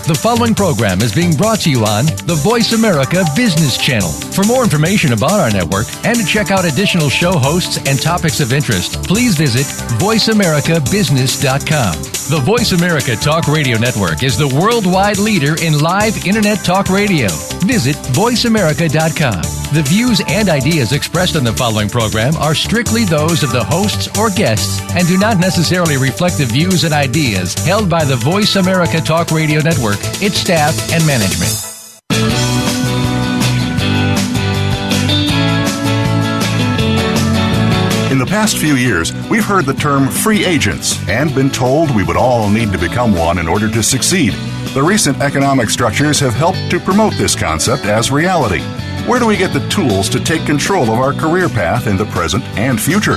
The following program is being brought to you on the Voice America Business Channel. For more information about our network and to check out additional show hosts and topics of interest, please visit voiceamericabusiness.com. The Voice America Talk Radio Network is the worldwide leader in live Internet talk radio. Visit voiceamerica.com. The views and ideas expressed on the following program are strictly those of the hosts or guests and do not necessarily reflect the views and ideas held by the Voice America Talk Radio Network, its staff, and management. In the past few years, we've heard the term free agents and been told we would all need to become one in order to succeed. The recent economic structures have helped to promote this concept as reality. Where do we get the tools to take control of our career path in the present and future?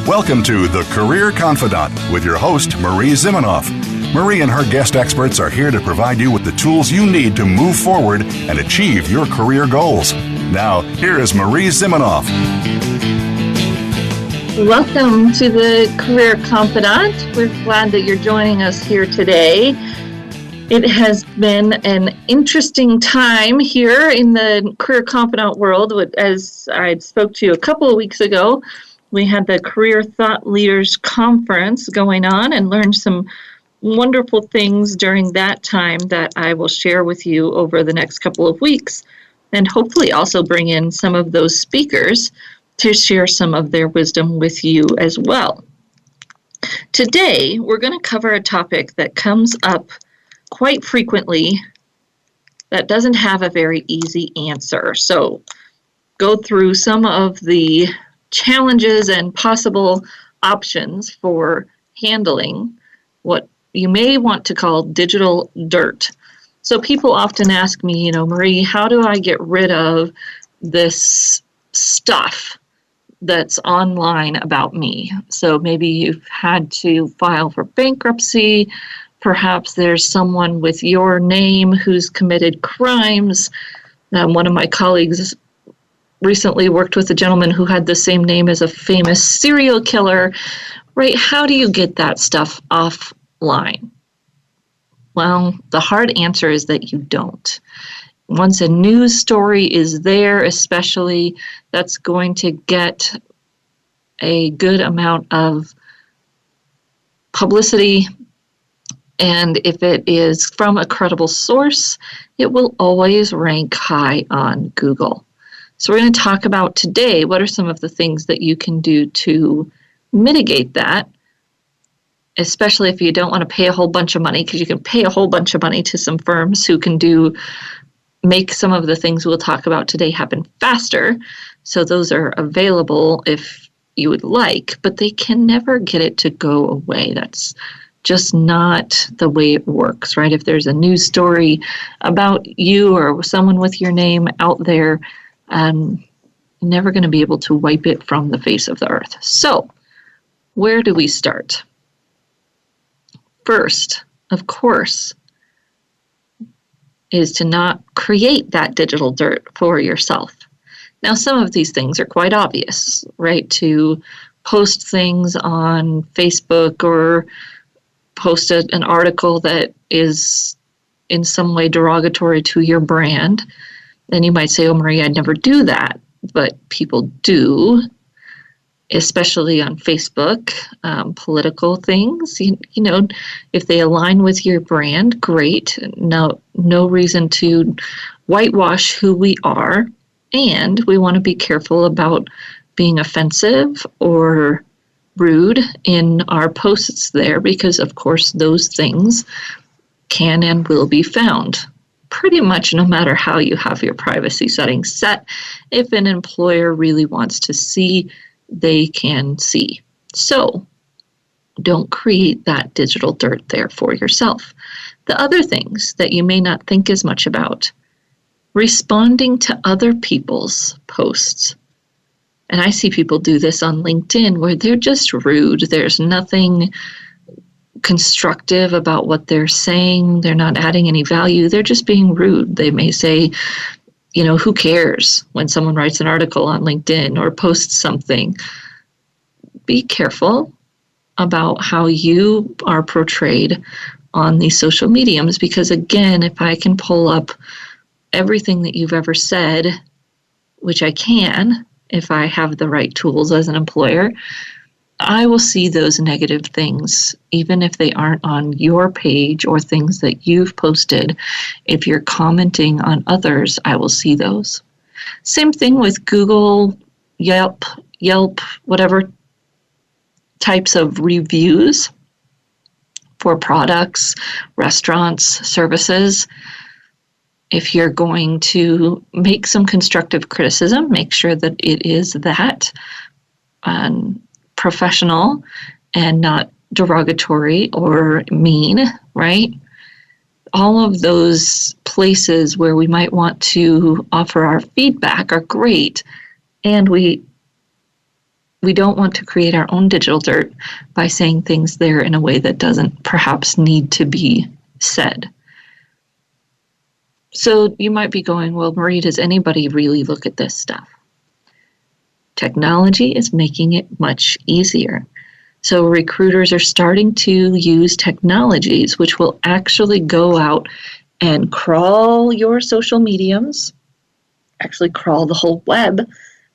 Welcome to The Career Confidant with your host, Marie Zimenoff. Marie and her guest experts are here to provide you with the tools you need to move forward and achieve your career goals. Now, here is Marie Zimenoff. Welcome to the Career Confidant. We're glad that you're joining us here today. It has been an interesting time here in the Career Confidant world. As I spoke to you a couple of weeks ago, we had the Career Thought Leaders Conference going on and learned some wonderful things during that time that I will share with you over the next couple of weeks, and hopefully also bring in some of those speakers to share some of their wisdom with you as well. Today, we're going to cover a topic that comes up quite frequently that doesn't have a very easy answer. So, go through some of the challenges and possible options for handling what you may want to call digital dirt. So people often ask me, Marie, how do I get rid of this stuff that's online about me? So maybe you've had to file for bankruptcy. Perhaps there's someone with your name who's committed crimes. One of my colleagues recently worked with a gentleman who had the same name as a famous serial killer, right? How do you get that stuff offline? Well, the hard answer is that you don't. Once a news story is there, especially, that's going to get a good amount of publicity. And if it is from a credible source, it will always rank high on Google. So we're going to talk about today, what are some of the things that you can do to mitigate that, especially if you don't want to pay a whole bunch of money, because you can pay a whole bunch of money to some firms who can make some of the things we'll talk about today happen faster. So those are available if you would like, but they can never get it to go away. That's just not the way it works, right? If there's a news story about you or someone with your name out there, never going to be able to wipe it from the face of the earth. So, where do we start? First, of course, is to not create that digital dirt for yourself. Now, some of these things are quite obvious, right? To post things on Facebook or post an article that is in some way derogatory to your brand. And you might say, oh, Marie, I'd never do that. But people do, especially on Facebook, political things. If they align with your brand, great. No reason to whitewash who we are. And we want to be careful about being offensive or rude in our posts there, because, of course, those things can and will be found pretty much no matter how you have your privacy settings set. If an employer really wants to see, they can see. So don't create that digital dirt there for yourself. The other things that you may not think as much about, responding to other people's posts. And I see people do this on LinkedIn where they're just rude. There's nothing constructive about what they're saying. They're not adding any value. They're just being rude. They may say, who cares when someone writes an article on LinkedIn or posts something. Be careful about how you are portrayed on these social mediums, because again, if I can pull up everything that you've ever said, which I can if I have the right tools as an employer, I will see those negative things, even if they aren't on your page or things that you've posted. If you're commenting on others, I will see those. Same thing with Google, Yelp, whatever types of reviews for products, restaurants, services. If you're going to make some constructive criticism, make sure that it is that professional and not derogatory or mean, right? All of those places where we might want to offer our feedback are great, and we don't want to create our own digital dirt by saying things there in a way that doesn't perhaps need to be said. So you might be going, well, Marie, does anybody really look at this stuff? Technology is making it much easier. So recruiters are starting to use technologies which will actually go out and crawl your social mediums, actually crawl the whole web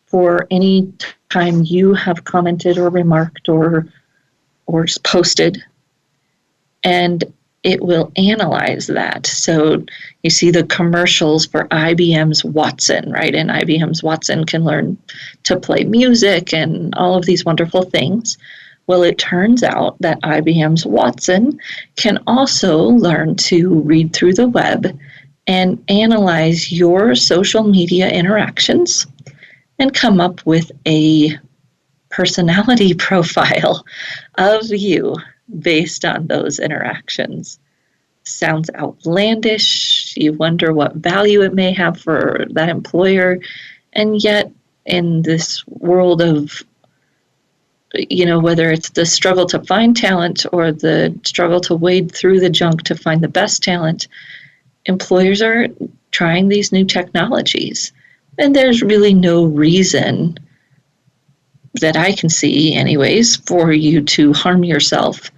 for any time you have commented or remarked or posted, and it will analyze that. So you see the commercials for IBM's Watson, right? And IBM's Watson can learn to play music and all of these wonderful things. Well, it turns out that IBM's Watson can also learn to read through the web and analyze your social media interactions and come up with a personality profile of you based on those interactions. Sounds outlandish. You wonder what value it may have for that employer. And yet, in this world of, whether it's the struggle to find talent or the struggle to wade through the junk to find the best talent, employers are trying these new technologies. And there's really no reason that I can see, anyways, for you to harm yourself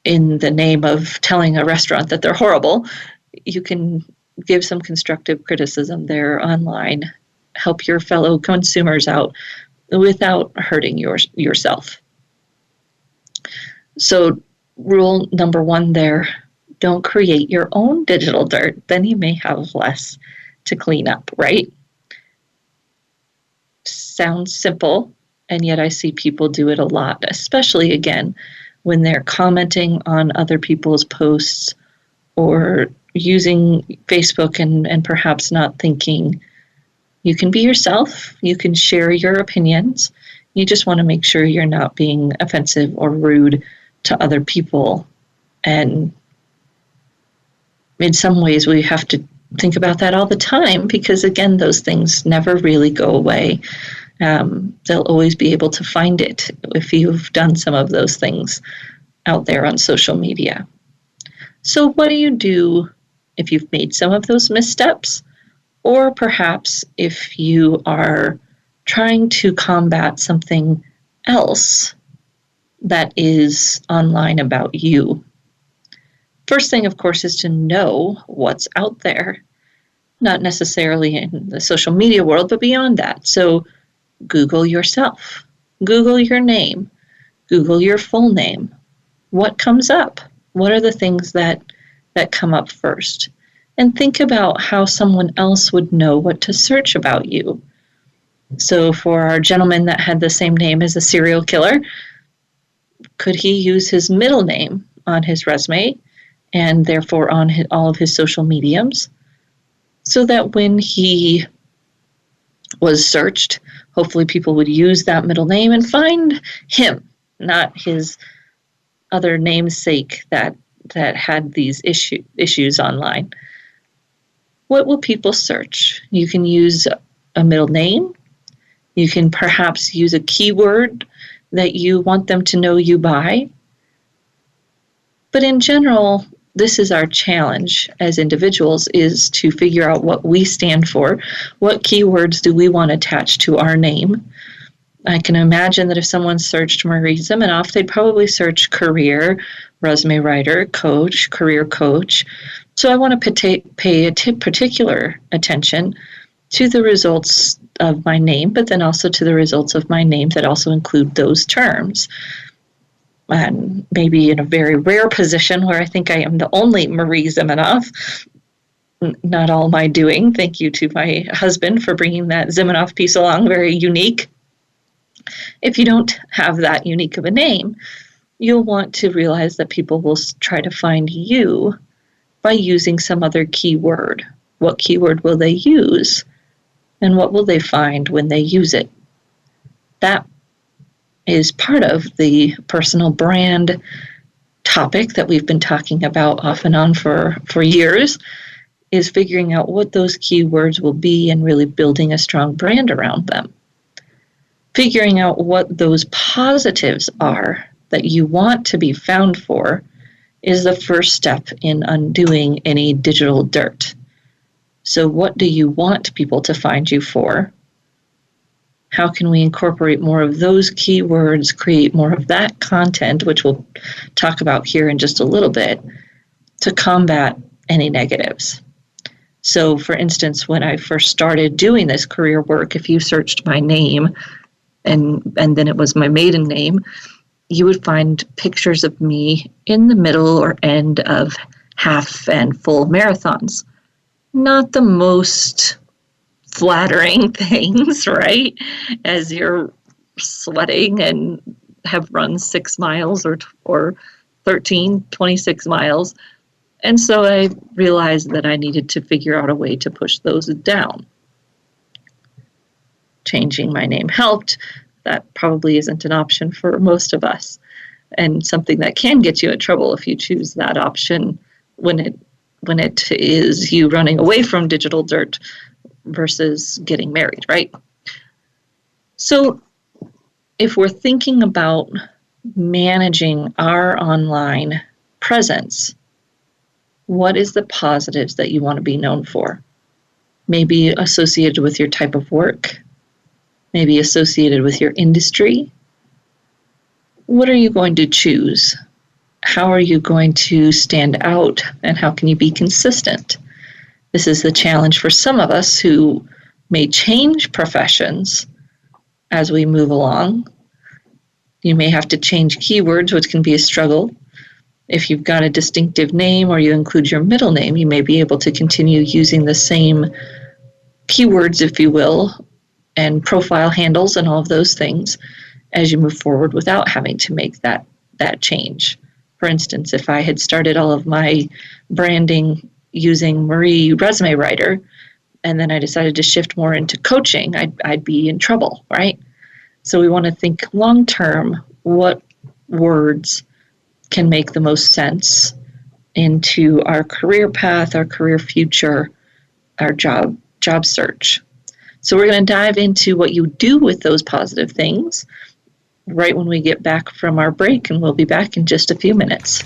in the name of telling a restaurant that they're horrible. You can give some constructive criticism there online, help your fellow consumers out without hurting yourself. So rule number 1 there, don't create your own digital dirt. Then you may have less to clean up, right? Sounds simple, and yet I see people do it a lot, especially, again, when they're commenting on other people's posts or using Facebook and perhaps not thinking. You can be yourself. You can share your opinions. You just want to make sure you're not being offensive or rude to other people. And in some ways, we have to think about that all the time because, again, those things never really go away. They'll always be able to find it if you've done some of those things out there on social media. So what do you do if you've made some of those missteps? Or perhaps if you are trying to combat something else that is online about you. First thing, of course, is to know what's out there, not necessarily in the social media world, but beyond that. So Google yourself, Google your name, Google your full name. What comes up? What are the things that come up first? And think about how someone else would know what to search about you. So for our gentleman that had the same name as a serial killer, could he use his middle name on his resume and therefore on all of his social mediums so that when he was searched, hopefully people would use that middle name and find him, not his other namesake that had these issues online. What will people search? You can use a middle name. You can perhaps use a keyword that you want them to know you by. But in general, this is our challenge as individuals, is to figure out what we stand for. What keywords do we want attached to our name? I can imagine that if someone searched Marie Zimenoff, they'd probably search career resume writer, coach, career coach. So I want to pay particular attention to the results of my name, but then also to the results of my name that also include those terms. And maybe in a very rare position where I think I am the only Marie Zimenoff, not all my doing. Thank you to my husband for bringing that Zimenoff piece along, very unique. If you don't have that unique of a name, you'll want to realize that people will try to find you by using some other keyword. What keyword will they use? And what will they find when they use it? That is part of the personal brand topic that we've been talking about off and on for years, is figuring out what those keywords will be and really building a strong brand around them. Figuring out what those positives are that you want to be found for is the first step in undoing any digital dirt. So what do you want people to find you for? How can we incorporate more of those keywords, create more of that content, which we'll talk about here in just a little bit, to combat any negatives? So, for instance, when I first started doing this career work, if you searched my name and then it was my maiden name, you would find pictures of me in the middle or end of half and full marathons. Not the most flattering things, right? As you're sweating and have run 6 miles or 26 miles. And so I realized that I needed to figure out a way to push those down. Changing my name helped. That probably isn't an option for most of us, and something that can get you in trouble if you choose that option when it is you running away from digital dirt versus getting married, right? So if we're thinking about managing our online presence, what is the positives that you want to be known for? Maybe associated with your type of work, maybe associated with your industry. What are you going to choose? How are you going to stand out, and how can you be consistent? This is the challenge for some of us who may change professions as we move along. You may have to change keywords, which can be a struggle. If you've got a distinctive name or you include your middle name, you may be able to continue using the same keywords, if you will, and profile handles and all of those things as you move forward without having to make that change. For instance, if I had started all of my branding using Marie Resume Writer, and then I decided to shift more into coaching, I'd be in trouble, right? So we want to think long-term, what words can make the most sense into our career path, our career future, our job search. So we're going to dive into what you do with those positive things right when we get back from our break, and we'll be back in just a few minutes.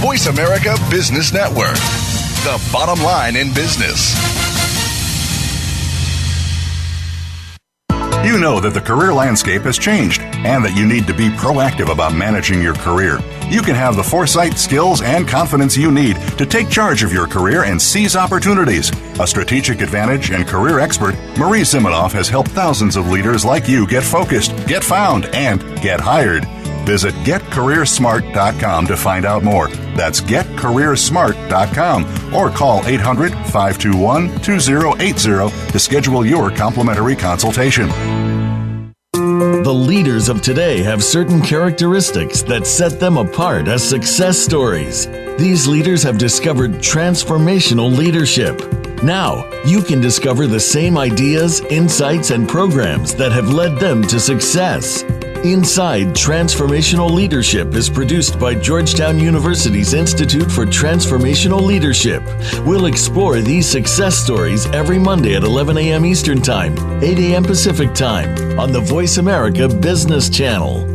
Voice America Business Network, the bottom line in business. You know that the career landscape has changed and that you need to be proactive about managing your career. You can have the foresight, skills, and confidence you need to take charge of your career and seize opportunities. A strategic advantage and career expert, Marie Zimenoff has helped thousands of leaders like you get focused, get found, and get hired. Visit getcareersmart.com to find out more. That's getcareersmart.com or call 800-521-2080 to schedule your complimentary consultation. The leaders of today have certain characteristics that set them apart as success stories. These leaders have discovered transformational leadership. Now, you can discover the same ideas, insights, and programs that have led them to success. Inside Transformational Leadership is produced by Georgetown University's Institute for Transformational Leadership. We'll explore these success stories every Monday at 11 a.m. Eastern Time, 8 a.m. Pacific Time on the Voice America Business Channel.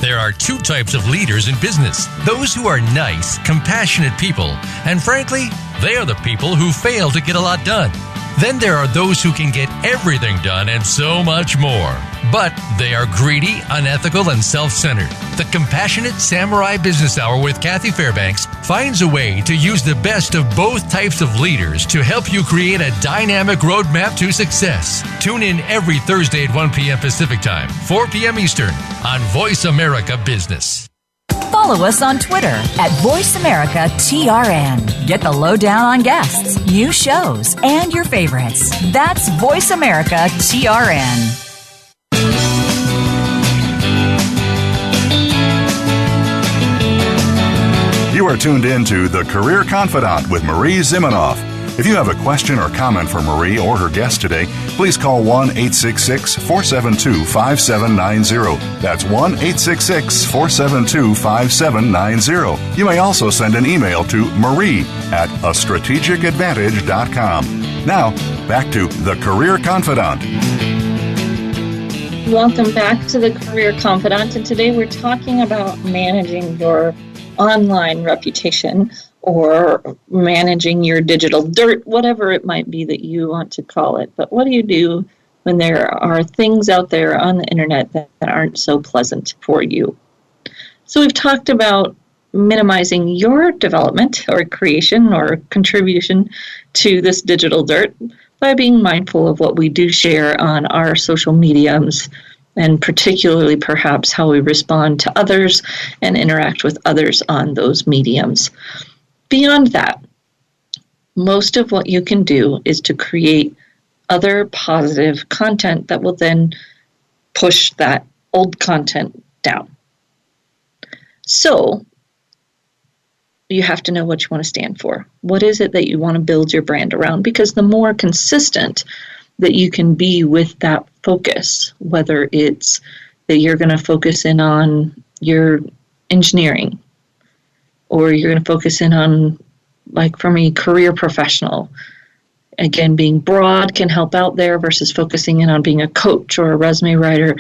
There are two types of leaders in business. Those who are nice, compassionate people, and frankly, they are the people who fail to get a lot done. Then there are those who can get everything done and so much more. But they are greedy, unethical, and self-centered. The Compassionate Samurai Business Hour with Kathy Fairbanks finds a way to use the best of both types of leaders to help you create a dynamic roadmap to success. Tune in every Thursday at 1 p.m. Pacific Time, 4 p.m. Eastern on Voice America Business. Follow us on Twitter at VoiceAmericaTRN. Get the lowdown on guests, new shows, and your favorites. That's VoiceAmericaTRN. You are tuned in to The Career Confidante with Marie Zimenoff. If you have a question or comment for Marie or her guest today, please call 1-866-472-5790. That's 1-866-472-5790. You may also send an email to marie@astrategicadvantage.com. Now, back to The Career Confidante. Welcome back to The Career Confidante, and today we're talking about managing your online reputation or managing your digital dirt, whatever it might be that you want to call it. But what do you do when there are things out there on the internet that aren't so pleasant for you? So we've talked about minimizing your development or creation or contribution to this digital dirt by being mindful of what we do share on our social mediums, and particularly perhaps how we respond to others and interact with others on those mediums. Beyond that, most of what you can do is to create other positive content that will then push that old content down. So you have to know what you want to stand for. What is it that you want to build your brand around? Because the more consistent that you can be with that focus, whether it's that you're going to focus in on your engineering, or you're going to focus in on, like for me, career professional. Again, being broad can help out there versus focusing in on being a coach or a resume writer.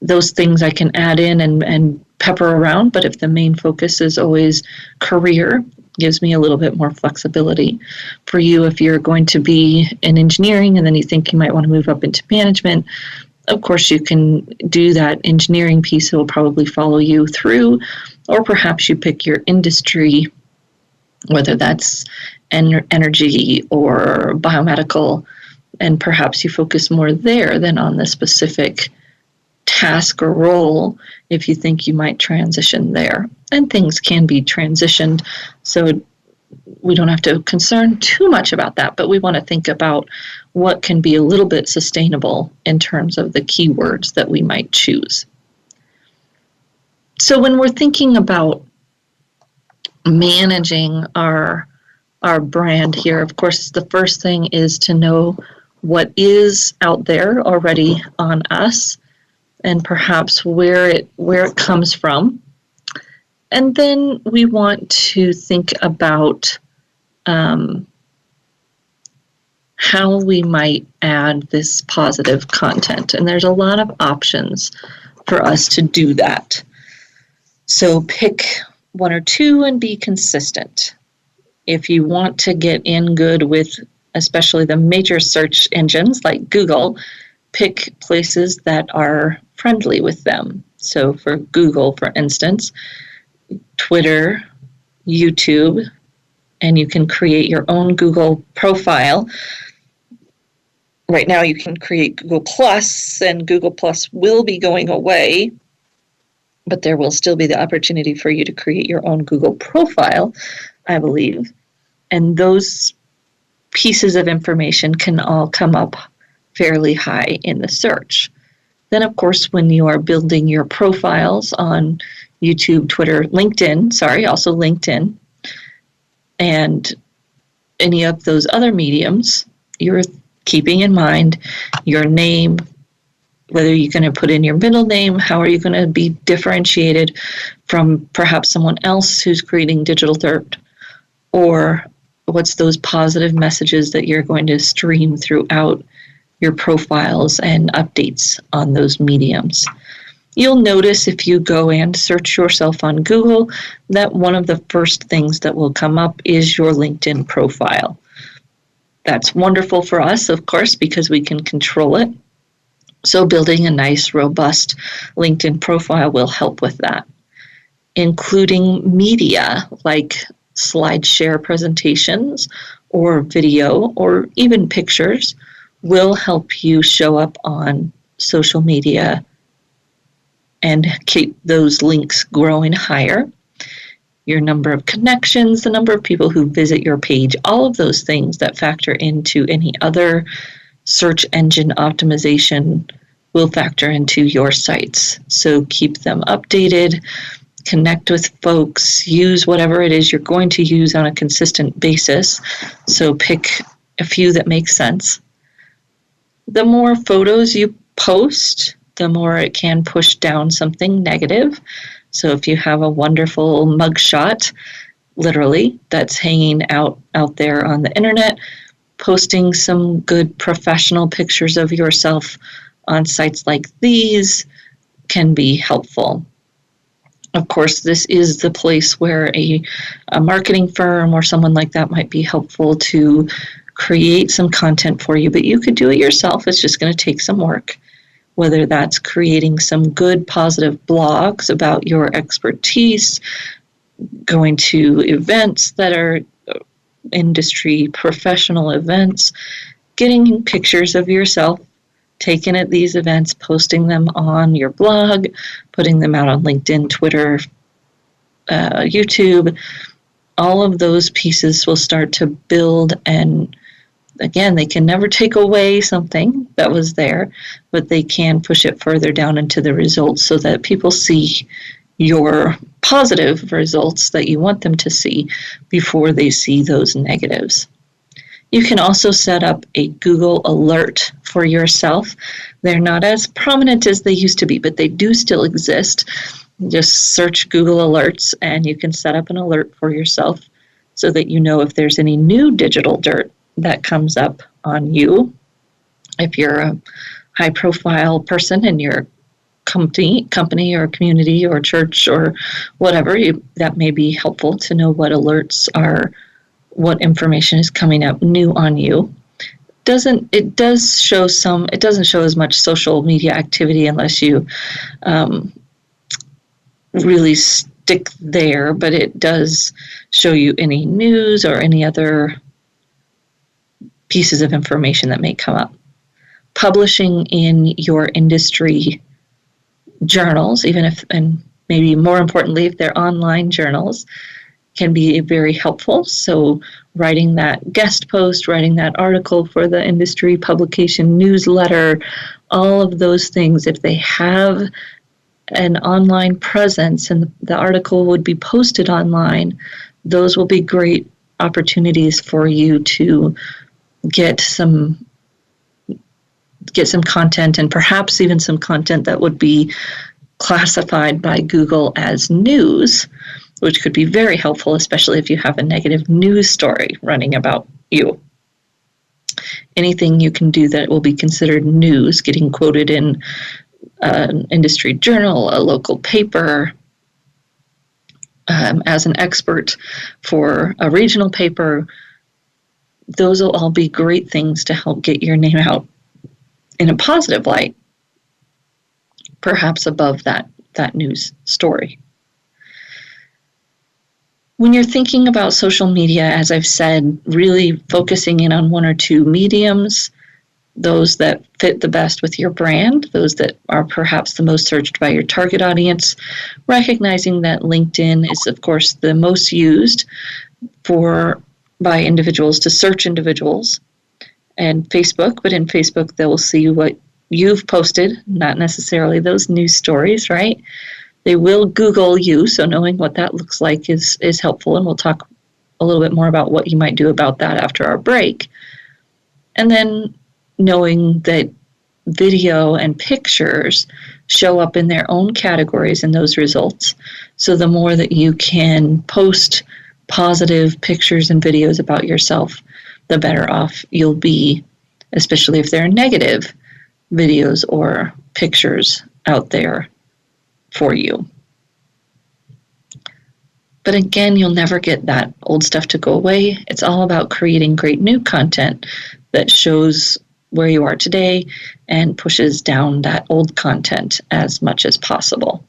Those things I can add in and pepper around, but if the main focus is always career, gives me a little bit more flexibility. For you, if you're going to be in engineering and then you think you might want to move up into management, of course you can do that engineering piece. It will probably follow you through, or perhaps you pick your industry, whether that's energy or biomedical, and perhaps you focus more there than on the specific task or role if you think you might transition there. And things can be transitioned, so we don't have to concern too much about that, but we want to think about what can be a little bit sustainable in terms of the keywords that we might choose. So when we're thinking about managing our brand here, of course, the first thing is to know what is out there already on us, and perhaps where it comes from. And then we want to think about how we might add this positive content. And there's a lot of options for us to do that. So pick one or two and be consistent. If you want to get in good with especially the major search engines like Google, pick places that are friendly with them. So for Google, for instance, Twitter, YouTube, and you can create your own Google profile. Right now you can create Google Plus, and Google Plus will be going away, but there will still be the opportunity for you to create your own Google profile, I believe. And those pieces of information can all come up fairly high in the search. Then, of course, when you are building your profiles on YouTube, Twitter, also LinkedIn, and any of those other mediums, you're keeping in mind your name, whether you're going to put in your middle name, how are you going to be differentiated from perhaps someone else who's creating digital dirt, or what's those positive messages that you're going to stream throughout your profiles and updates on those mediums. You'll notice if you go and search yourself on Google that one of the first things that will come up is your LinkedIn profile. That's wonderful for us, of course, because we can control it. So building a nice, robust LinkedIn profile will help with that. Including media like slide share presentations or video or even pictures will help you show up on social media and keep those links growing higher. Your number of connections, the number of people who visit your page, all of those things that factor into any other search engine optimization will factor into your sites. So keep them updated, connect with folks, use whatever it is you're going to use on a consistent basis. So pick a few that make sense. The more photos you post, the more it can push down something negative. So if you have a wonderful mugshot, literally, that's hanging out there on the internet, posting some good professional pictures of yourself on sites like these can be helpful. Of course, this is the place where a marketing firm or someone like that might be helpful to create some content for you, but you could do it yourself. It's just going to take some work. Whether that's creating some good positive blogs about your expertise, going to events that are industry professional events, getting pictures of yourself taken at these events, posting them on your blog, putting them out on LinkedIn, Twitter, YouTube. All of those pieces will start to build, and again, they can never take away something that was there, but they can push it further down into the results so that people see your positive results that you want them to see before they see those negatives. You can also set up a Google alert for yourself. They're not as prominent as they used to be, but they do still exist. Just search Google Alerts and you can set up an alert for yourself so that you know if there's any new digital dirt that comes up on you. If you're a high-profile person in your company or community or church or whatever, that may be helpful to know what alerts are, what information is coming up new on you. It doesn't show as much social media activity unless you really stick there, but it does show you any news or any other pieces of information that may come up. Publishing in your industry journals, even if, and maybe more importantly, if they're online journals, can be very helpful. So writing that guest post, writing that article for the industry publication newsletter, all of those things, if they have an online presence and the article would be posted online, those will be great opportunities for you to get some content, and perhaps even some content that would be classified by Google as news, which could be very helpful, especially if you have a negative news story running about you. Anything you can do that will be considered news, getting quoted in an industry journal, a local paper, as an expert for a regional paper, those will all be great things to help get your name out in a positive light, perhaps above that news story. When you're thinking about social media, as I've said, really focusing in on one or two mediums, those that fit the best with your brand, those that are perhaps the most searched by your target audience, recognizing that LinkedIn is, of course, the most used by individuals to search individuals, and Facebook, but in Facebook they will see what you've posted, not necessarily those news stories, right? They will Google you, so knowing what that looks like is helpful, and we'll talk a little bit more about what you might do about that after our break. And then knowing that video and pictures show up in their own categories in those results. So the more that you can post positive pictures and videos about yourself, the better off you'll be, especially if there are negative videos or pictures out there for you. But again, you'll never get that old stuff to go away. It's all about creating great new content that shows where you are today and pushes down that old content as much as possible.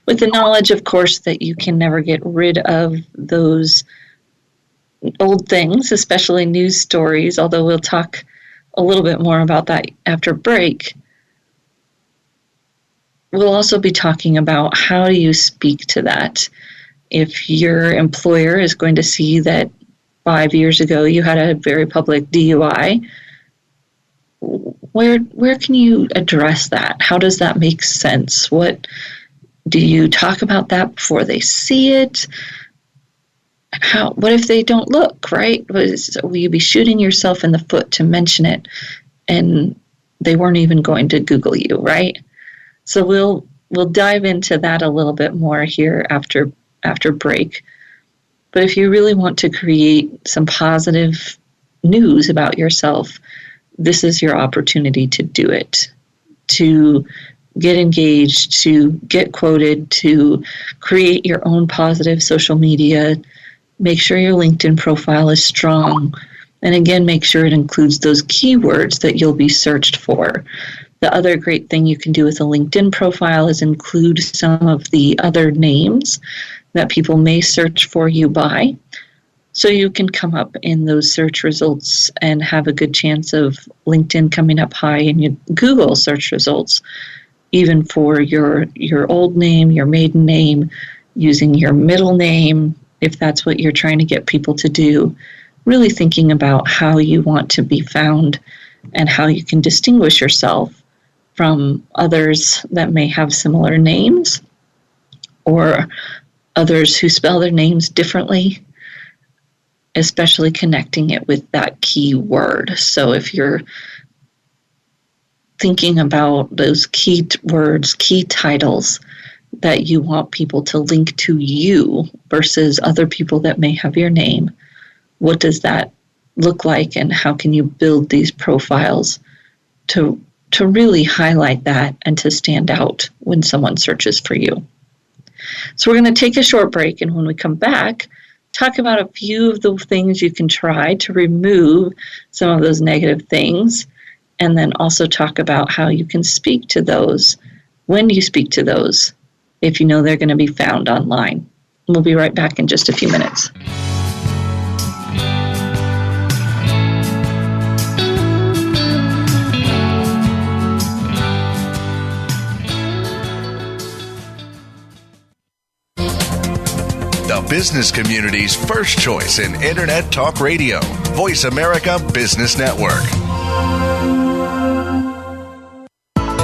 With the knowledge, of course, that you can never get rid of those old things, especially news stories, although we'll talk a little bit more about that after break. We'll also be talking about how do you speak to that. If your employer is going to see that 5 years ago you had a very public DUI, where can you address that? How does that make sense? What do you talk about that before they see it? What if they don't look, right? Will you be shooting yourself in the foot to mention it and they weren't even going to Google you, right? So we'll dive into that a little bit more here after break. But if you really want to create some positive news about yourself, this is your opportunity to do it, to get engaged, to get quoted, to create your own positive social media. Make sure your LinkedIn profile is strong. And again, make sure it includes those keywords that you'll be searched for. The other great thing you can do with a LinkedIn profile is include some of the other names that people may search for you by. So you can come up in those search results and have a good chance of LinkedIn coming up high in your Google search results, even for your old name, your maiden name, using your middle name, if that's what you're trying to get people to do. Really thinking about how you want to be found and how you can distinguish yourself from others that may have similar names or others who spell their names differently, especially connecting it with that key word. So if you're thinking about those key words, key titles that you want people to link to you versus other people that may have your name, what does that look like and how can you build these profiles to really highlight that and to stand out when someone searches for you? So we're going to take a short break, and when we come back, talk about a few of the things you can try to remove some of those negative things, and then also talk about how you can speak to those when you speak to those if you know they're going to be found online. We'll be right back in just a few minutes. The business community's first choice in Internet Talk Radio. Voice America Business Network.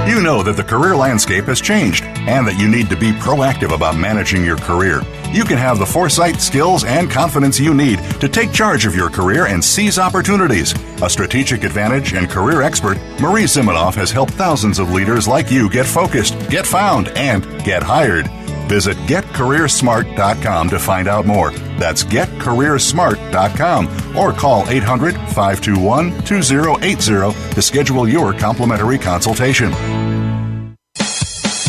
You know that the career landscape has changed and that you need to be proactive about managing your career. You can have the foresight, skills, and confidence you need to take charge of your career and seize opportunities. A strategic advantage and career expert, Marie Zimenoff has helped thousands of leaders like you get focused, get found, and get hired. Visit getcareersmart.com to find out more. That's getcareersmart.com or call 800-521-2080 to schedule your complimentary consultation.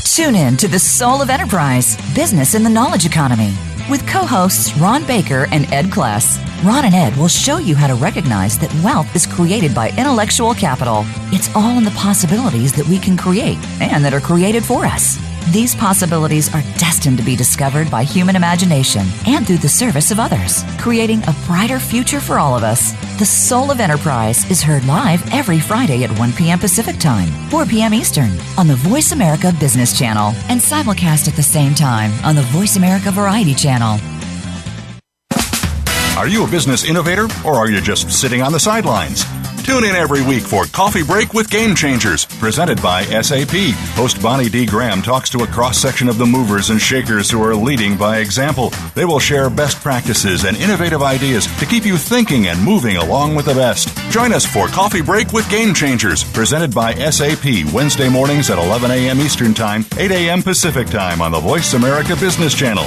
Tune in to The Soul of Enterprise, Business in the Knowledge Economy, with co-hosts Ron Baker and Ed Kless. Ron and Ed will show you how to recognize that wealth is created by intellectual capital. It's all in the possibilities that we can create and that are created for us. These possibilities are destined to be discovered by human imagination and through the service of others, creating a brighter future for all of us. The Soul of Enterprise is heard live every Friday at 1 p.m. Pacific Time, 4 p.m. Eastern on the Voice America Business Channel and simulcast at the same time on the Voice America Variety Channel. Are you a business innovator or are you just sitting on the sidelines? Tune in every week for Coffee Break with Game Changers, presented by SAP. Host Bonnie D. Graham talks to a cross-section of the movers and shakers who are leading by example. They will share best practices and innovative ideas to keep you thinking and moving along with the best. Join us for Coffee Break with Game Changers, presented by SAP, Wednesday mornings at 11 a.m. Eastern Time, 8 a.m. Pacific Time on the Voice America Business Channel.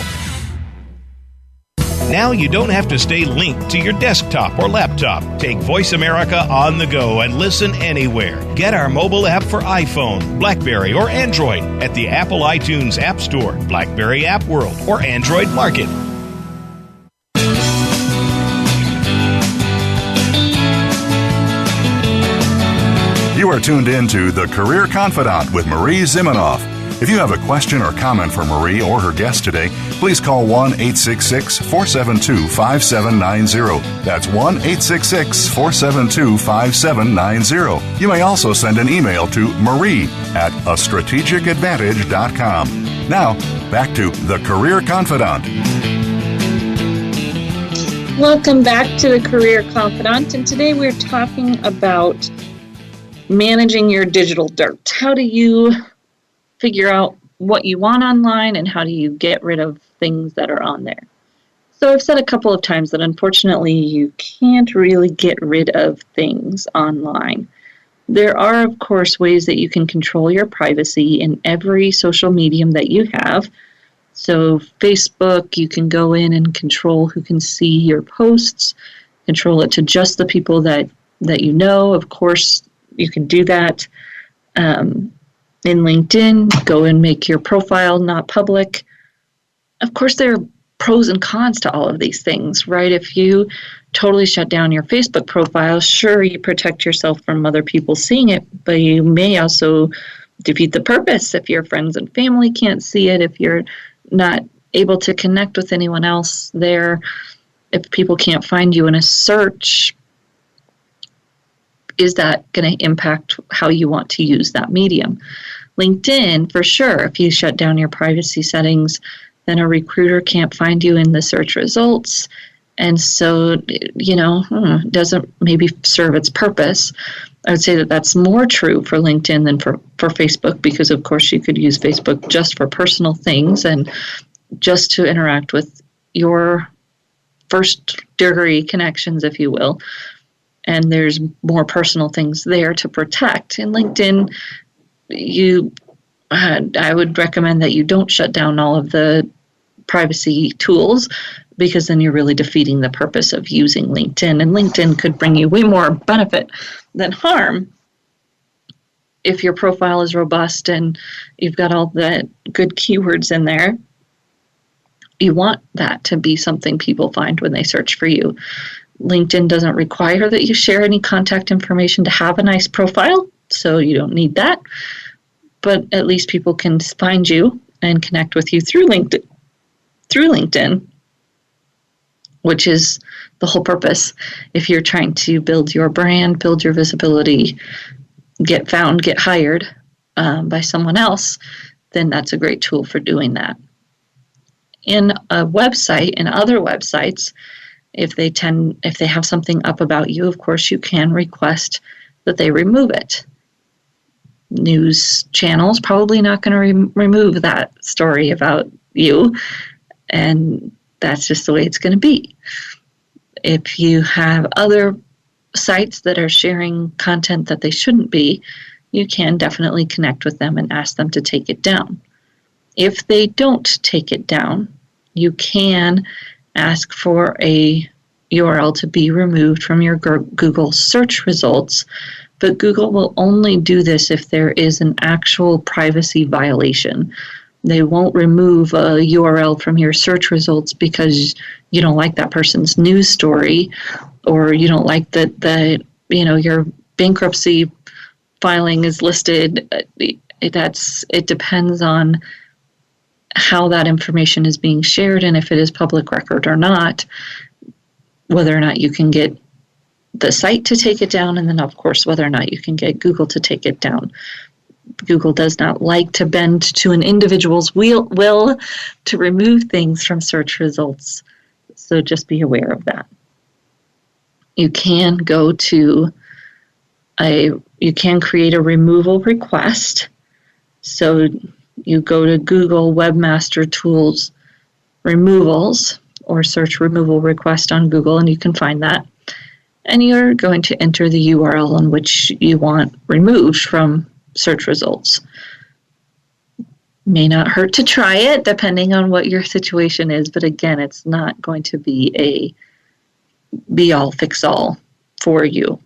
Now you don't have to stay linked to your desktop or laptop. Take Voice America on the go and listen anywhere. Get our mobile app for iPhone, BlackBerry, or Android at the Apple iTunes App Store, BlackBerry App World, or Android Market. You are tuned in to The Career Confidant with Marie Zimenoff. If you have a question or comment for Marie or her guest today, please call 1-866-472-5790. That's 1-866-472-5790. You may also send an email to marie@astrategicadvantage.com. Now, back to The Career Confidant. Welcome back to The Career Confidant, and today we're talking about managing your digital dirt. How do you figure out what you want online, and how do you get rid of things that are on there? So I've said a couple of times that unfortunately you can't really get rid of things online. There are, of course, ways that you can control your privacy in every social medium that you have. So Facebook, you can go in and control who can see your posts, control it to just the people that you know. Of course, you can do that. In LinkedIn, go and make your profile not public. Of course, there are pros and cons to all of these things, right? If you totally shut down your Facebook profile, sure, you protect yourself from other people seeing it, but you may also defeat the purpose if your friends and family can't see it, if you're not able to connect with anyone else there, if people can't find you in a search. Is that going to impact how you want to use that medium? LinkedIn, for sure, if you shut down your privacy settings, then a recruiter can't find you in the search results. And so, doesn't maybe serve its purpose. I would say that that's more true for LinkedIn than for Facebook, because, of course, you could use Facebook just for personal things and just to interact with your first-degree connections, if you will. And there's more personal things there to protect. In LinkedIn, I would recommend that you don't shut down all of the privacy tools, because then you're really defeating the purpose of using LinkedIn. And LinkedIn could bring you way more benefit than harm if your profile is robust and you've got all the good keywords in there. You want that to be something people find when they search for you. LinkedIn doesn't require that you share any contact information to have a nice profile, so you don't need that. But at least people can find you and connect with you through LinkedIn, which is the whole purpose. If you're trying to build your brand, build your visibility, get found, get hired by someone else, then that's a great tool for doing that. In a website and other websites, if they have something up about you, of course, you can request that they remove it. News channels probably not going to remove that story about you, and that's just the way it's going to be. If you have other sites that are sharing content that they shouldn't be, you can definitely connect with them and ask them to take it down. If they don't take it down, you can ask for a URL to be removed from your Google search results, but Google will only do this if there is an actual privacy violation. They won't remove a URL from your search results because you don't like that person's news story, or you don't like that your bankruptcy filing is listed. It depends on how that information is being shared and if it is public record or not, whether or not you can get the site to take it down, and then, of course, whether or not you can get Google to take it down. Google does not like to bend to an individual's will to remove things from search results, so just be aware of that. You can create a removal request. So you go to Google Webmaster Tools Removals, or search removal request on Google, and you can find that. And you're going to enter the URL on which you want removed from search results. May not hurt to try it depending on what your situation is, but again, it's not going to be a be-all, fix-all for you.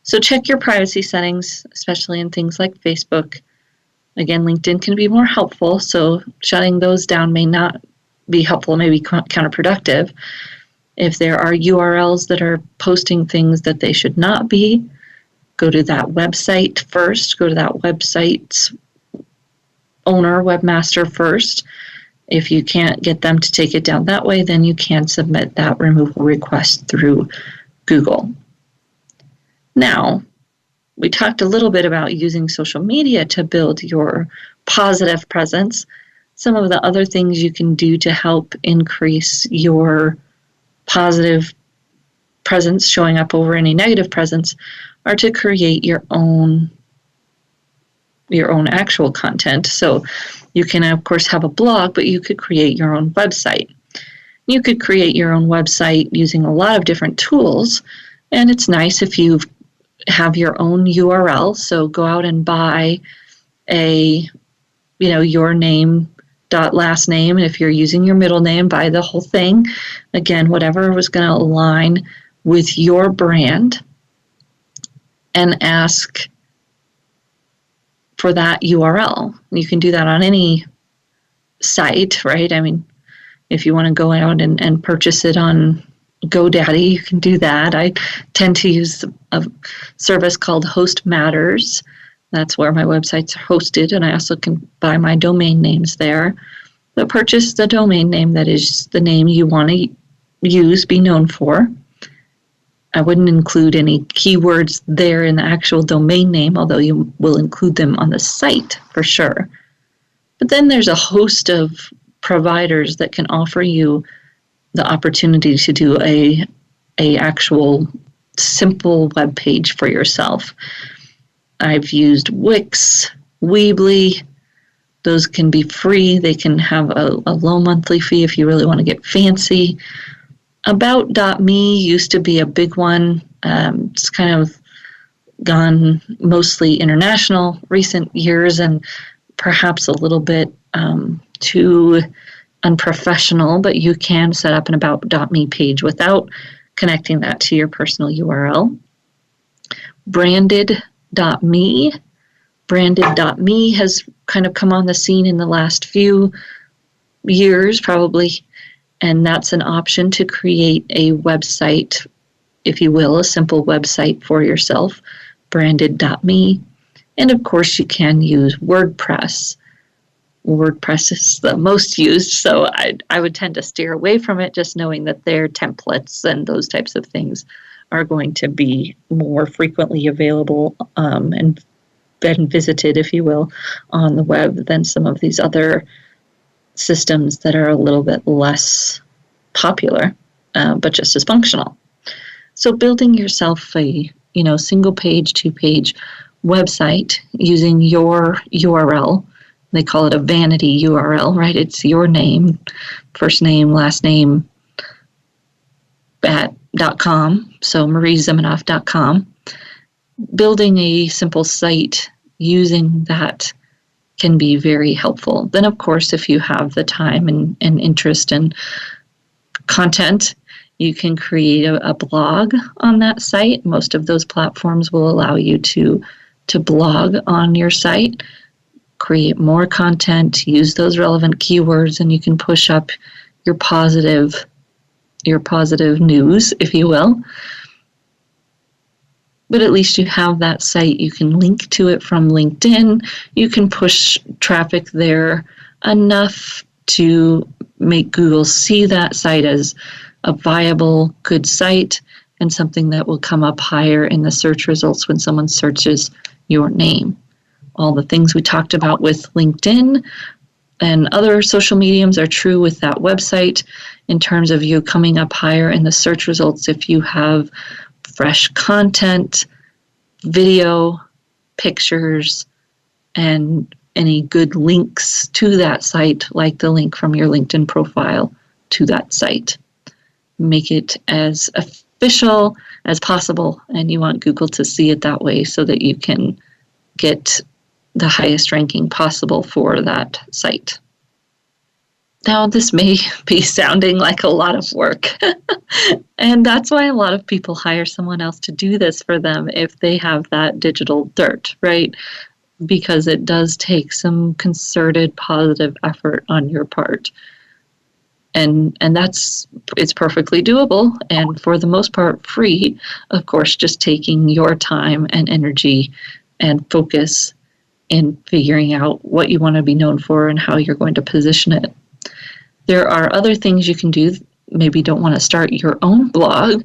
So check your privacy settings, especially in things like Facebook. Again, LinkedIn can be more helpful, so shutting those down may not be helpful, may be counterproductive. If there are URLs that are posting things that they should not be, go to that website first, go to that website's owner, webmaster first. If you can't get them to take it down that way, then you can submit that removal request through Google. Now, we talked a little bit about using social media to build your positive presence. Some of the other things you can do to help increase your positive presence showing up over any negative presence are to create your own actual content. So you can, of course, have a blog, but you could create your own website. You could create your own website using a lot of different tools, and it's nice if you have your own URL. So go out and buy your name dot last name, and if you're using your middle name, buy the whole thing. Again, whatever was going to align with your brand, and ask for that URL. You can do that on any site, right? I mean, if you want to go out and purchase it on GoDaddy, you can do that. I tend to use a service called Host Matters. That's where my websites are hosted, and I also can buy my domain names there. But purchase the domain name that is the name you want to use, be known for. I wouldn't include any keywords there in the actual domain name, although you will include them on the site for sure. But then there's a host of providers that can offer you the opportunity to do a actual simple web page for yourself. I've used Wix, Weebly. Those can be free. They can have a low monthly fee if you really want to get fancy. About.me used to be a big one. It's kind of gone mostly international recent years, and perhaps a little bit too unprofessional, but you can set up an About.me page without connecting that to your personal URL. Branded.me. Branded.me has kind of come on the scene in the last few years, probably. And that's an option to create a website, if you will, a simple website for yourself, branded.me. And of course, you can use WordPress. WordPress is the most used, so I would tend to steer away from it, just knowing that their templates and those types of things are going to be more frequently available and been visited, if you will, on the web than some of these other systems that are a little bit less popular, but just as functional. So building yourself a single page, 2-page website using your URL. They call it a vanity URL, right? It's your name, first name, last name, .com, so mariezimenoff.com. Building a simple site using that can be very helpful. Then, of course, if you have the time and interest in content, you can create a blog on that site. Most of those platforms will allow you to blog on your site, create more content, use those relevant keywords, and you can push up your positive news, if you will. But at least you have that site. You can link to it from LinkedIn. You can push traffic there enough to make Google see that site as a viable, good site and something that will come up higher in the search results when someone searches your name. All the things we talked about with LinkedIn and other social mediums are true with that website in terms of you coming up higher in the search results if you have fresh content, video, pictures, and any good links to that site, like the link from your LinkedIn profile to that site. Make it as official as possible, and you want Google to see it that way so that you can get the highest ranking possible for that site. Now, this may be sounding like a lot of work, and that's why a lot of people hire someone else to do this for them if they have that digital dirt, right? Because it does take some concerted positive effort on your part. And it's perfectly doable, and for the most part free, of course, just taking your time and energy and focus in figuring out what you want to be known for and how you're going to position it. There are other things you can do. Maybe you don't want to start your own blog.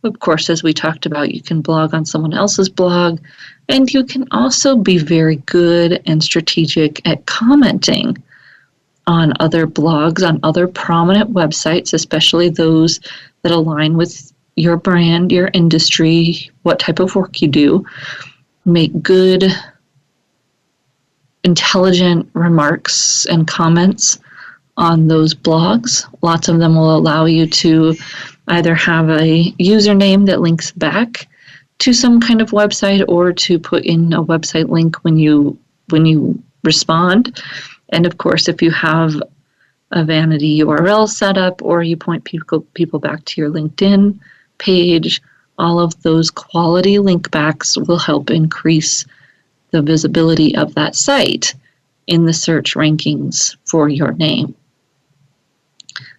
Of course, as we talked about, you can blog on someone else's blog, and you can also be very good and strategic at commenting on other blogs, on other prominent websites, especially those that align with your brand, your industry, what type of work you do. Make good, intelligent remarks and comments on those blogs. Lots of them will allow you to either have a username that links back to some kind of website or to put in a website link when you respond. And of course, if you have a vanity URL set up or you point people back to your LinkedIn page, all of those quality link backs will help increase the visibility of that site in the search rankings for your name.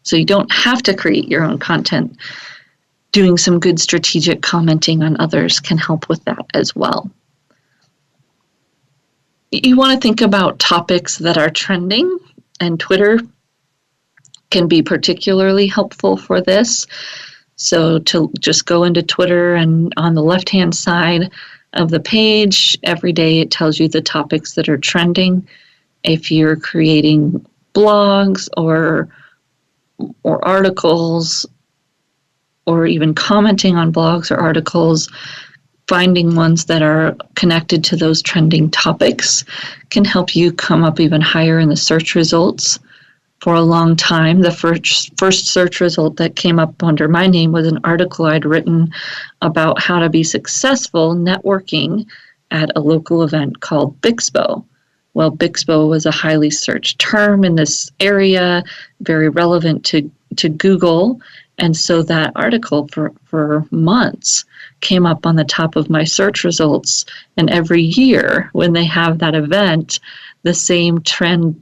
So you don't have to create your own content. Doing some good strategic commenting on others can help with that as well. You want to think about topics that are trending, and Twitter can be particularly helpful for this. So to just go into Twitter, and on the left-hand side of the page, every day it tells you the topics that are trending. If you're creating blogs or articles, or even commenting on blogs or articles, finding ones that are connected to those trending topics can help you come up even higher in the search results. For a long time, the first search result that came up under my name was an article I'd written about how to be successful networking at a local event called Bixpo. Well, Bixpo was a highly searched term in this area, very relevant to Google. And so that article for months came up on the top of my search results. And every year when they have that event, the same term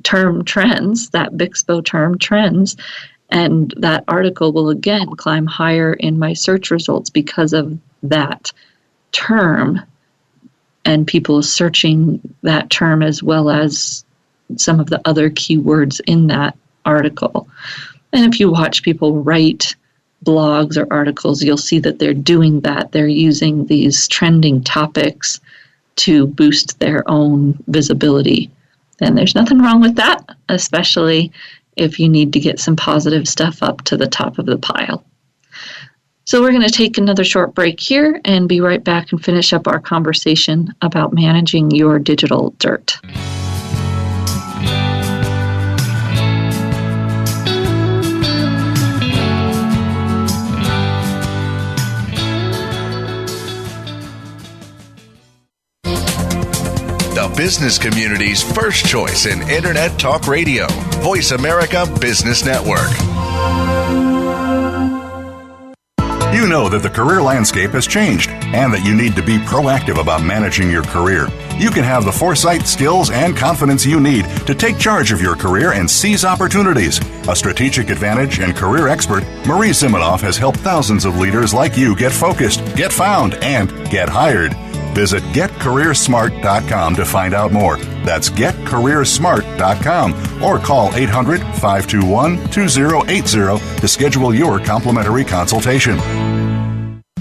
trends, that Bixpo term trends, and that article will again climb higher in my search results because of that term and people searching that term as well as some of the other keywords in that article. And if you watch people write blogs or articles, you'll see that they're doing that. They're using these trending topics to boost their own visibility. And there's nothing wrong with that, especially if you need to get some positive stuff up to the top of the pile. So we're going to take another short break here and be right back and finish up our conversation about managing your digital dirt. The business community's first choice in Internet Talk Radio, Voice America Business Network. You know that the career landscape has changed and that you need to be proactive about managing your career. You can have the foresight, skills, and confidence you need to take charge of your career and seize opportunities. A strategic advantage and career expert, Marie Zimenoff has helped thousands of leaders like you get focused, get found, and get hired. Visit getcareersmart.com to find out more. That's getcareersmart.com or call 800-521-2080 to schedule your complimentary consultation.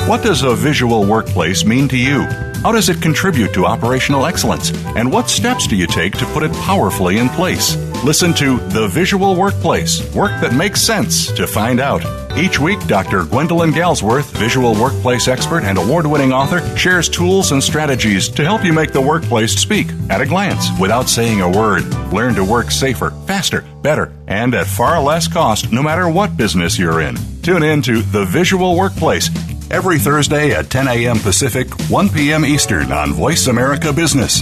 What does a visual workplace mean to you? How does it contribute to operational excellence? And what steps do you take to put it powerfully in place? Listen to The Visual Workplace, work that makes sense, to find out. Each week, Dr. Gwendolyn Galsworth, visual workplace expert and award-winning author, shares tools and strategies to help you make the workplace speak at a glance without saying a word. Learn to work safer, faster, better, and at far less cost no matter what business you're in. Tune in to The Visual Workplace every Thursday at 10 a.m. Pacific, 1 p.m. Eastern on Voice America Business.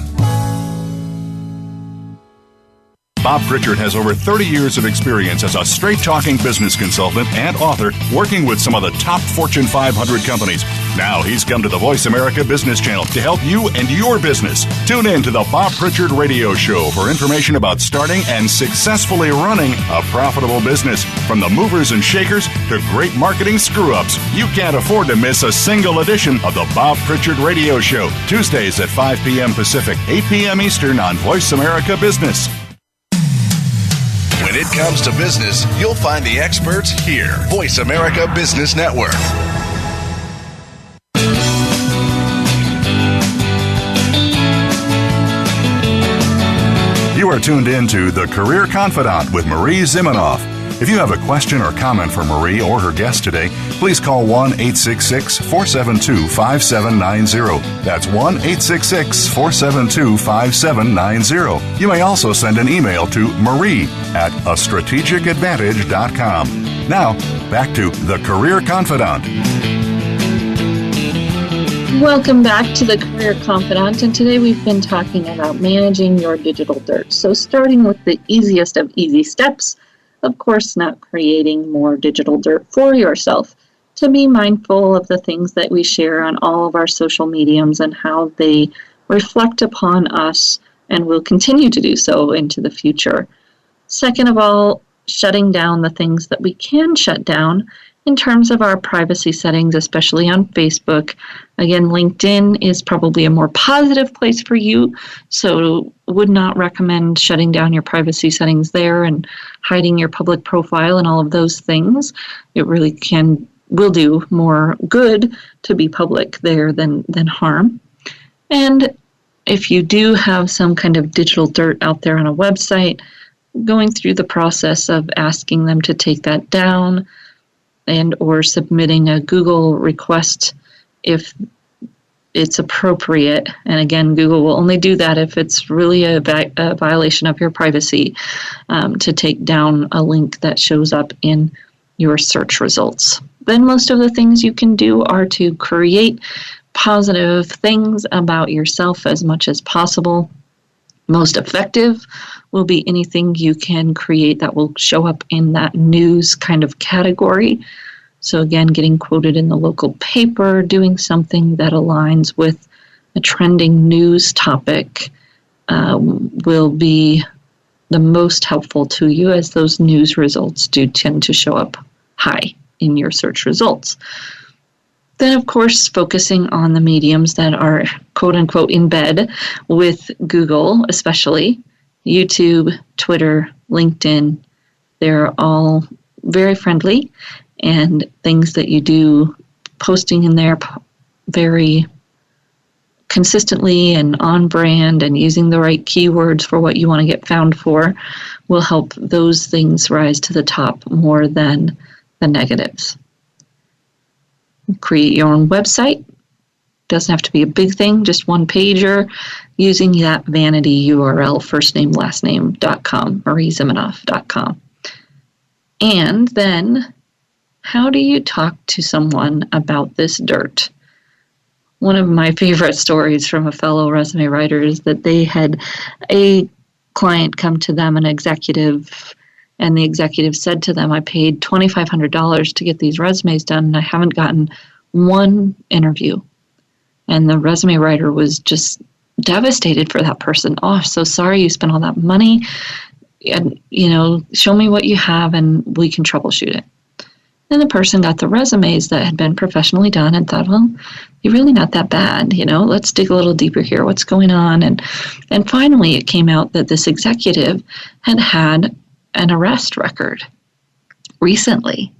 Bob Pritchard has over 30 years of experience as a straight-talking business consultant and author working with some of the top Fortune 500 companies. Now he's come to the Voice America Business Channel to help you and your business. Tune in to the Bob Pritchard Radio Show for information about starting and successfully running a profitable business. From the movers and shakers to great marketing screw-ups, you can't afford to miss a single edition of the Bob Pritchard Radio Show. Tuesdays at 5 p.m. Pacific, 8 p.m. Eastern on Voice America Business. When it comes to business, you'll find the experts here. Voice America Business Network. You are tuned in to The Career Confidant with Marie Zimenoff. If you have a question or comment for Marie or her guest today, please call 1-866-472-5790. That's 1-866-472-5790. You may also send an email to marie@astrategicadvantage.com. Now, back to The Career Confidant. Welcome back to the Career Confidant, and today we've been talking about managing your digital dirt. So starting with the easiest of easy steps, of course, not creating more digital dirt for yourself. To be mindful of the things that we share on all of our social mediums and how they reflect upon us and will continue to do so into the future. Second of all, shutting down the things that we can shut down in terms of our privacy settings, especially on Facebook. Again, LinkedIn is probably a more positive place for you, so would not recommend shutting down your privacy settings there and hiding your public profile and all of those things. It really will do more good to be public there than harm. And if you do have some kind of digital dirt out there on a website, going through the process of asking them to take that down and or submitting a Google request if it's appropriate. And again, Google will only do that if it's really a violation of your privacy, to take down a link that shows up in your search results. Then most of the things you can do are to create positive things about yourself as much as possible. Most effective will be anything you can create that will show up in that news kind of category. So again, getting quoted in the local paper, doing something that aligns with a trending news topic will be the most helpful to you, as those news results do tend to show up high in your search results. Then, of course, focusing on the mediums that are quote-unquote in bed with Google, especially YouTube, Twitter, LinkedIn. They're all very friendly, and things that you do posting in there very consistently and on brand and using the right keywords for what you want to get found for will help those things rise to the top more than the negatives. Create your own website. Doesn't have to be a big thing, just one pager, using that vanity URL, firstname.lastname.com, mariezimenoff.com. And then, how do you talk to someone about this dirt? One of my favorite stories from a fellow resume writer is that they had a client come to them, an executive, and the executive said to them, I paid $2,500 to get these resumes done, and I haven't gotten one interview. And the resume writer was just devastated for that person. Oh, so sorry you spent all that money. And, show me what you have and we can troubleshoot it. And the person got the resumes that had been professionally done and thought, well, you're really not that bad. Let's dig a little deeper here. What's going on? And finally, it came out that this executive had an arrest record recently.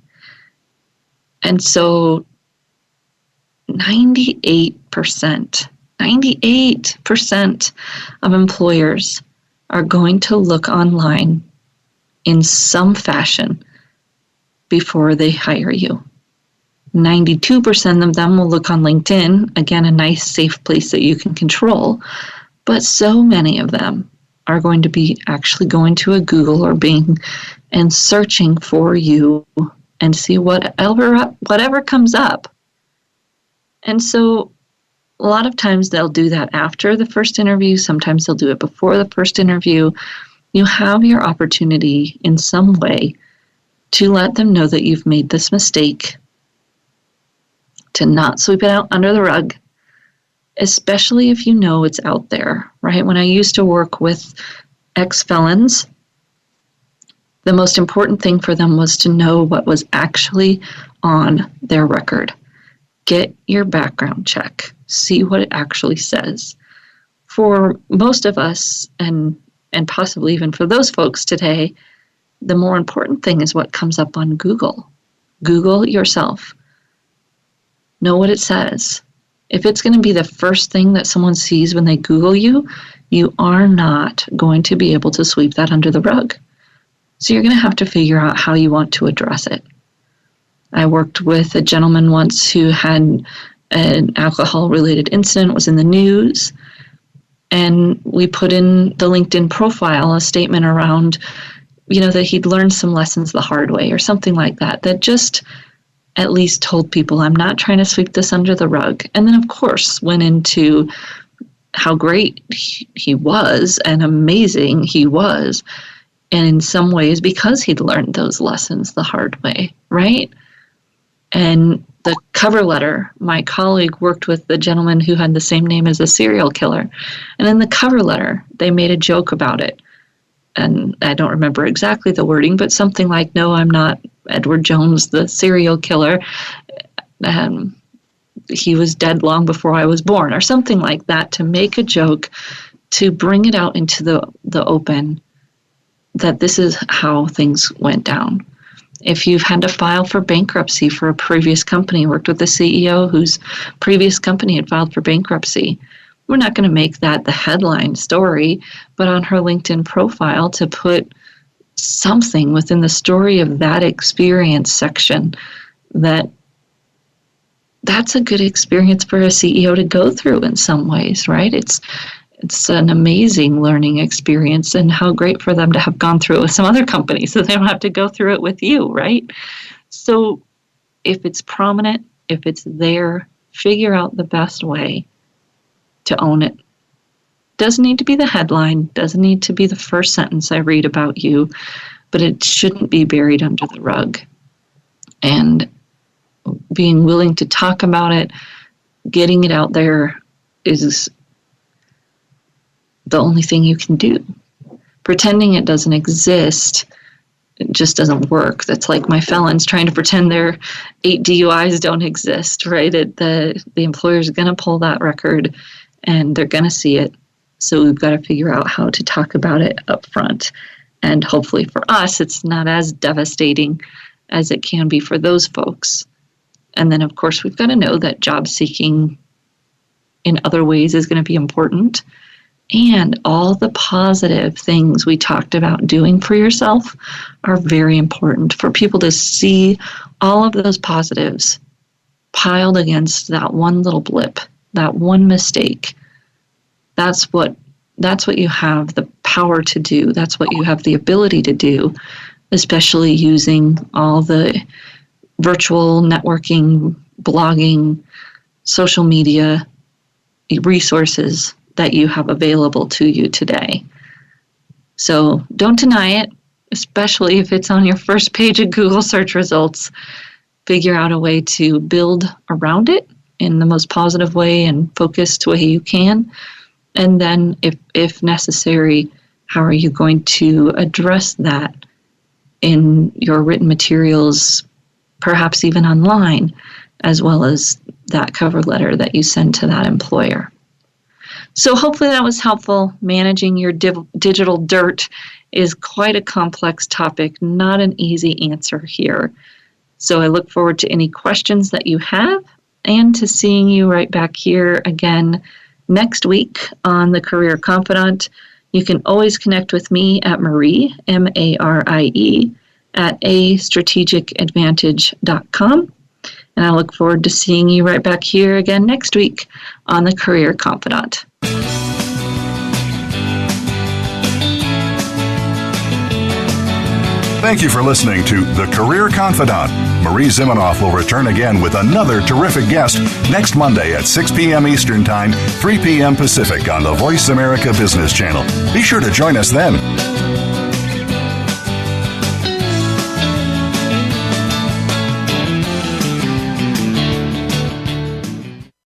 And so 98% of employers are going to look online in some fashion before they hire you. 92% of them will look on LinkedIn, again, a nice, safe place that you can control, but so many of them are going to be actually going to a Google or Bing and searching for you and see whatever comes up. And so a lot of times they'll do that after the first interview. Sometimes they'll do it before the first interview. you have your opportunity in some way to let them know that you've made this mistake, to not sweep it out under the rug, especially if you know it's out there, right? When I used to work with ex-felons, the most important thing for them was to know what was actually on their record. Get your background check. See what it actually says. For most of us, and possibly even for those folks today, the more important thing is what comes up on Google. Google yourself. Know what it says. If it's going to be the first thing that someone sees when they Google you, you are not going to be able to sweep that under the rug. So you're going to have to figure out how you want to address it. I worked with a gentleman once who had an alcohol-related incident, was in the news, and we put in the LinkedIn profile a statement around, that he'd learned some lessons the hard way or something like that, that just at least told people, I'm not trying to sweep this under the rug. And then, of course, went into how great he was and amazing he was. And in some ways, because he'd learned those lessons the hard way, right? And the cover letter, my colleague worked with the gentleman who had the same name as a serial killer. And in the cover letter, they made a joke about it. And I don't remember exactly the wording, but something like, no, I'm not Edward Jones, the serial killer. He was dead long before I was born, or something like that, to make a joke, to bring it out into the open, that this is how things went down. If you've had to file for bankruptcy for a previous company, worked with a CEO whose previous company had filed for bankruptcy, we're not going to make that the headline story, but on her LinkedIn profile to put something within the story of that experience section that's a good experience for a CEO to go through in some ways, right? It's an amazing learning experience, and how great for them to have gone through it with some other companies so they don't have to go through it with you, right? So if it's prominent, if it's there, figure out the best way to own it. Doesn't need to be the headline, doesn't need to be the first sentence I read about you, but it shouldn't be buried under the rug. And being willing to talk about it, getting it out there is the only thing you can do. Pretending it doesn't exist, it just doesn't work. That's like my felons trying to pretend their 8 DUIs don't exist, right? The employer's going to pull that record and they're going to see it. So we've got to figure out how to talk about it up front. And hopefully for us, it's not as devastating as it can be for those folks. And then, of course, we've got to know that job seeking in other ways is going to be important. And all the positive things we talked about doing for yourself are very important for people to see all of those positives piled against that one little blip, that one mistake. That's what you have the power to do. That's what you have the ability to do, especially using all the virtual networking, blogging, social media resources that you have available to you today. So don't deny it, especially if it's on your first page of Google search results. Figure out a way to build around it in the most positive way and focused way you can. And then if necessary, how are you going to address that in your written materials, perhaps even online, as well as that cover letter that you send to that employer. So hopefully that was helpful. Managing your digital dirt is quite a complex topic, not an easy answer here. So I look forward to any questions that you have and to seeing you right back here again next week on the Career Confidant. You can always connect with me at Marie, M-A-R-I-E, at astrategicadvantage.com. And I look forward to seeing you right back here again next week on the Career Confidant. Thank you for listening to The Career Confidant. Marie Zimenoff will return again with another terrific guest next Monday at 6 p.m. Eastern Time, 3 p.m. Pacific on the Voice America Business Channel. Be sure to join us then.